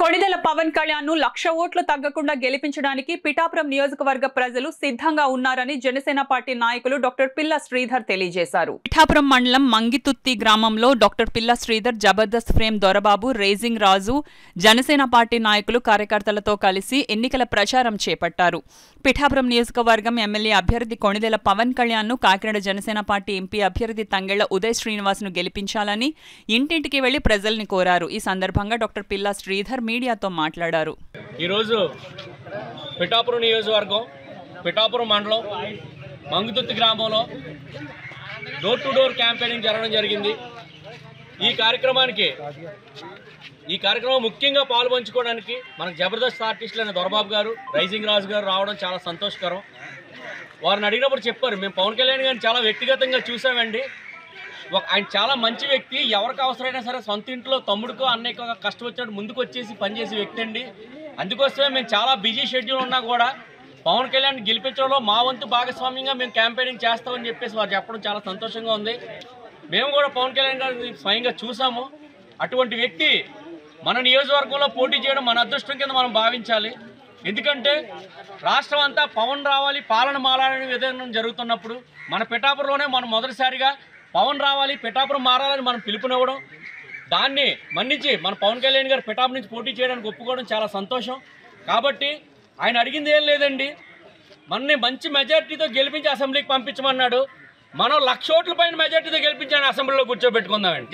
కొణిదెల పవన్ కళ్యాణ్ ను 1,00,000 ఓట్లు తగ్గకుండా గెలిపించడానికి పిఠాపురం నియోజకవర్గ ప్రజలు సిద్ధంగా ఉన్నారని జనసేన పార్టీ నాయకులు డాక్టర్ పిల్ల శ్రీధర్ తెలియజేశారు. పిఠాపురం మండలం మంగితుత్తి గ్రామంలో డాక్టర్ పిల్ల శ్రీధర్, జబర్దస్త్ ఫ్రేమ్ దొరబాబు, రేజింగ్ రాజు, జనసేన పార్టీ నాయకులు కార్యకర్తలతో కలిసి ఎన్నికల ప్రచారం చేపట్టారు. పిఠాపురం నియోజకవర్గం ఎమ్మెల్యే అభ్యర్థి కొణిదెల పవన్ కళ్యాణ్ ను కాకినాడ జనసేన పార్టీ ఎంపీ అభ్యర్థి తంగెళ్ల ఉదయ్ శ్రీనివాస్ ను గెలిపించాలని ఇంటింటికి వెళ్లి ప్రజల్ని కోరారు. ఈ సందర్భంగా డాక్టర్ పిల్ల శ్రీధర్ మీడియాతో మాట్లాడారు. ఈరోజు పిఠాపురం నియోజకవర్గం పిఠాపురం మండలం మంగుతుత్తి గ్రామంలో డోర్ టు డోర్ క్యాంపెయినింగ్ జరగడం జరిగింది. ఈ కార్యక్రమం ముఖ్యంగా పాల్పంచుకోవడానికి మనకు జబర్దస్త్ ఆర్టిస్టులైన దొరబాబు గారు, రైజింగ్ రాజు గారు రావడం చాలా సంతోషకరం. వారిని అడిగినప్పుడు చెప్పారు, మేము పవన్ కళ్యాణ్ గారిని చాలా వ్యక్తిగతంగా చూసామండి. ఆయన చాలా మంచి వ్యక్తి, ఎవరికి అవసరమైనా సరే సొంత ఇంట్లో తమ్ముడికో అన్నయ్యకో కష్టం వచ్చినట్టు ముందుకు వచ్చేసి పనిచేసే వ్యక్తి అండి. అందుకోసమే మేము చాలా బిజీ షెడ్యూల్ ఉన్నా కూడా పవన్ కళ్యాణ్ గెలిపించడంలో మా వంతు భాగస్వామ్యంగా మేము క్యాంపెయినింగ్ చేస్తామని చెప్పేసి వారు చెప్పడం చాలా సంతోషంగా ఉంది. మేము కూడా పవన్ కళ్యాణ్ గారిని స్వయంగా చూసాము. అటువంటి వ్యక్తి మన నియోజకవర్గంలో పోటీ చేయడం మన అదృష్టం కింద మనం భావించాలి. ఎందుకంటే రాష్ట్రం అంతా పవన్ రావాలి, పాలన మారాలని విధానం జరుగుతున్నప్పుడు మన పిఠాపురంలోనే మనం మొదటిసారిగా పవన్ రావాలి, పిఠాపురం మారాలని మనం పిలుపునివ్వడం, దాన్ని మన్నించి మన పవన్ కళ్యాణ్ గారు పిఠాపురం నుంచి పోటీ చేయడానికి ఒప్పుకోవడం చాలా సంతోషం. కాబట్టి ఆయన అడిగింది ఏం లేదండి, మనని మంచి మెజార్టీతో గెలిపించి అసెంబ్లీకి పంపించమన్నాడు. మనం 1,00,000 ఓట్ల పైన మెజార్టీతో గెలిపించి అసెంబ్లీలో కూర్చోబెట్టుకుందామండి.